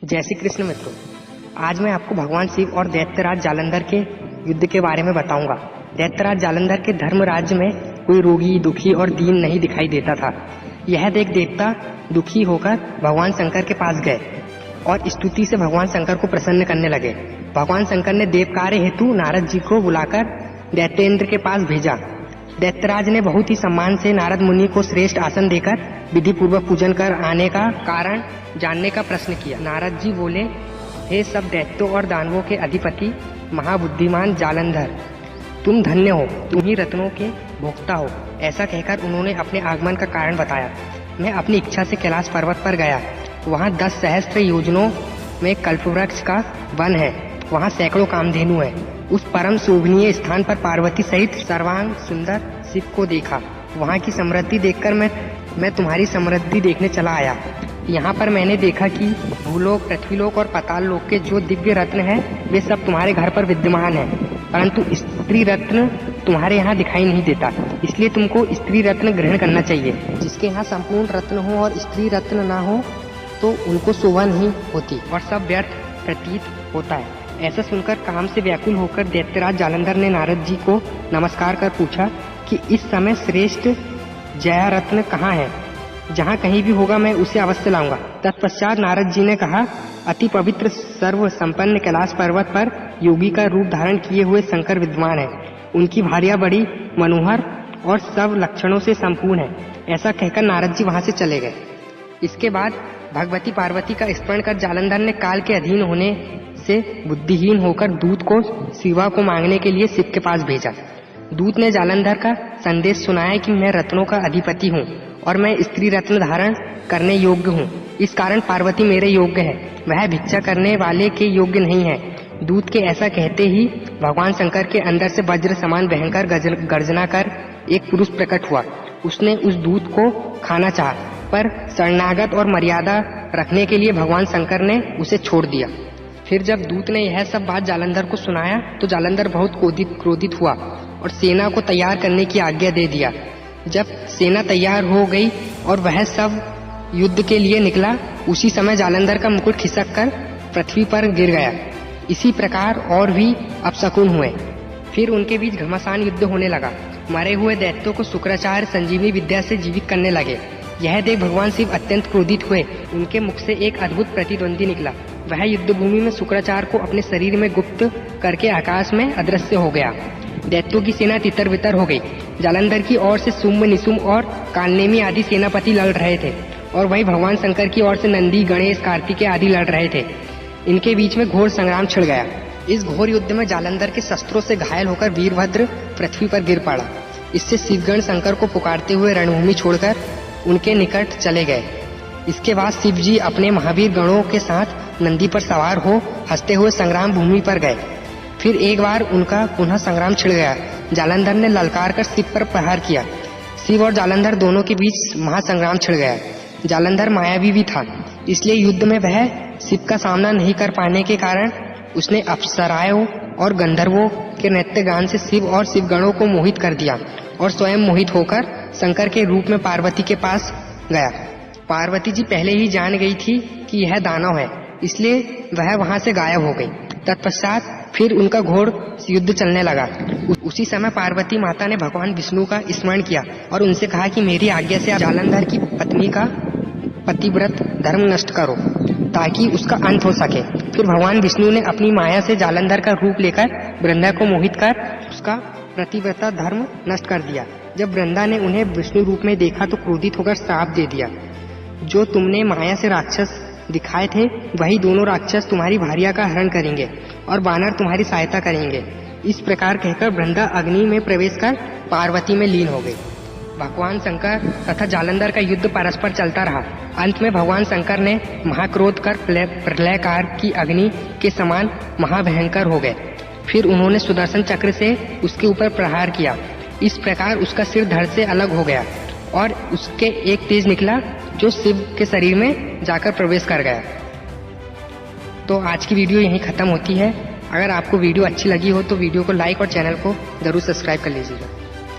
जय श्री कृष्ण मित्रों, आज मैं आपको भगवान शिव और दैत्यराज जालंधर के युद्ध के बारे में बताऊंगा। दैत्यराज जालंधर के धर्म राज्य में कोई रोगी, दुखी और दीन नहीं दिखाई देता था। यह देख देवता दुखी होकर भगवान शंकर के पास गए और स्तुति से भगवान शंकर को प्रसन्न करने लगे। भगवान शंकर ने देव कार्य हेतु नारद जी को बुलाकर दैत्येंद्र के पास भेजा। दैत्यराज ने बहुत ही सम्मान से नारद मुनि को श्रेष्ठ आसन देकर विधि पूर्वक पूजन कर आने का कारण जानने का प्रश्न किया। नारद जी बोले, हे सब दैत्यों और दानवों के अधिपति महाबुद्धिमान जालंधर, तुम धन्य हो, तुम ही रत्नों के भोक्ता हो। ऐसा कहकर उन्होंने अपने आगमन का कारण बताया। मैं अपनी इच्छा से कैलाश पर्वत पर गया। वहाँ 10 सहस्त्र योजनों में कल्पवृक्ष का वन है। वहाँ सैकड़ों कामधेनु है। उस परम शोभनीय स्थान पर पार्वती सहित सर्वांग सुंदर शिव को देखा। वहाँ की समृद्धि देखकर मैं तुम्हारी समृद्धि देखने चला आया। यहाँ पर मैंने देखा कि भूलोक, पृथ्वीलोक और पाताल लोक के जो दिव्य रत्न हैं वे सब तुम्हारे घर पर विद्यमान हैं, परंतु स्त्री रत्न तुम्हारे यहाँ दिखाई नहीं देता। इसलिए तुमको स्त्री रत्न ग्रहण करना चाहिए। जिसके यहाँ संपूर्ण रत्न हो और स्त्री रत्न ना हो तो उनको शोभा नहीं होती और सब व्यर्थ प्रतीत होता है। ऐसा सुनकर काम से व्याकुल होकर दैत्यराज जालंधर ने नारद जी को नमस्कार कर पूछा कि इस समय श्रेष्ठ जया रत्न कहाँ है? जहाँ कहीं भी होगा मैं उसे अवश्य लाऊंगा। तत्पश्चात नारद जी ने कहा, अति पवित्र सर्व संपन्न कैलाश पर्वत पर योगी का रूप धारण किए हुए शंकर विद्यमान है। उनकी भार्या बड़ी मनोहर और सब लक्षणों से संपूर्ण है। ऐसा कहकर नारद जी वहां से चले गए। इसके बाद भगवती पार्वती का स्मरण कर जालंधर ने काल के अधीन होने से बुद्धिहीन होकर दूत को शिवा को मांगने के लिए शिव के पास भेजा। दूत ने जालंधर का संदेश सुनाया कि मैं रत्नों का अधिपति हूँ और मैं स्त्री रत्न धारण करने योग्य हूँ। इस कारण पार्वती मेरे योग्य है, वह भिक्षा करने वाले के योग्य नहीं है। दूत के ऐसा कहते ही भगवान शंकर के अंदर से वज्र समान भयंकर गर्जना कर एक पुरुष प्रकट हुआ। उसने उस दूत को खाना चाहा, पर शरणागत और मर्यादा रखने के लिए भगवान शंकर ने उसे छोड़ दिया। फिर जब दूत ने यह सब बात जालंधर को सुनाया तो जालंधर बहुत क्रोधित हुआ और सेना को तैयार करने की आज्ञा दे दिया। जब सेना तैयार हो गई और वह सब युद्ध के लिए निकला, उसी समय जालंधर का मुकुट खिसक कर पृथ्वी पर गिर गया। इसी प्रकार और भी अपशकुन हुए। फिर उनके बीच घमासान युद्ध होने लगा। मरे हुए दैत्यों को शुक्राचार्य संजीवनी विद्या से जीवित करने लगे। यह देख भगवान शिव अत्यंत क्रोधित हुए। उनके मुख से एक अद्भुत प्रतिद्वंदी निकला। वह युद्ध भूमि में शुक्राचार्य को अपने शरीर में गुप्त करके आकाश में अदृश्य हो गया। दैत्यों की सेना तितर बितर हो गई। जालंधर की ओर से शुंभ, निशुंभ और कालनेमी आदि सेनापति लड़ रहे थे और वहीं भगवान शंकर की ओर से नंदी, गणेश, कार्तिकेय आदि लड़ रहे थे। इनके बीच में घोर संग्राम छिड़ गया। इस घोर युद्ध में जालंधर के शस्त्रों से घायल होकर वीरभद्र पृथ्वी पर गिर पड़ा। इससे शिवगण शंकर को पुकारते हुए रणभूमि छोड़कर उनके निकट चले गए। इसके बाद शिव जी अपने महावीर गणों के साथ नंदी पर सवार हो हंसते हुए संग्राम भूमि पर गए। फिर एक बार उनका पुनः संग्राम छिड़ गया। जालंधर ने ललकार कर शिव पर प्रहार किया। शिव और जालंधर दोनों के बीच महासंग्राम छिड़ गया। जालंधर मायावी भी था, इसलिए युद्ध में वह शिव का सामना नहीं कर पाने के कारण उसने अप्सराओं और गंधर्वों के नृत्य गान से शिव और शिवगणों को मोहित कर दिया और स्वयं मोहित होकर शंकर के रूप में पार्वती के पास गया। पार्वती जी पहले ही जान गई थी कि यह दानव है, इसलिए वह वहां से गायब हो गई। तत्पश्चात फिर उनका घोर युद्ध चलने लगा। उसी समय पार्वती माता ने भगवान विष्णु का स्मरण किया और उनसे कहा कि मेरी आज्ञा से आप जालंधर की पत्नी का पतिव्रत धर्म नष्ट करो ताकि उसका अंत हो सके। फिर भगवान विष्णु ने अपनी माया से जालंधर का रूप लेकर वृंदा को मोहित कर उसका पतिव्रता धर्म नष्ट कर दिया। जब वृंदा ने उन्हें विष्णु रूप में देखा तो क्रोधित होकर श्राप दे दिया, जो तुमने माया से राक्षस दिखाए थे वही दोनों राक्षस तुम्हारी भार्या का हरण करेंगे और वानर तुम्हारी सहायता करेंगे। इस प्रकार कहकर वृंदा अग्नि में प्रवेश कर पार्वती में लीन हो गई। भगवान शंकर तथा जालंधर का युद्ध परस्पर चलता रहा। अंत में भगवान शंकर ने महाक्रोध कर प्रलयकार की अग्नि के समान महाभयंकर हो गए। फिर उन्होंने सुदर्शन चक्र से उसके ऊपर प्रहार किया। इस प्रकार उसका सिर धड़ से अलग हो गया और उसके एक तेज निकला जो शिव के शरीर में जाकर प्रवेश कर गया। तो आज की वीडियो यहीं खत्म होती है। अगर आपको वीडियो अच्छी लगी हो तो वीडियो को लाइक और चैनल को जरूर सब्सक्राइब कर लीजिएगा।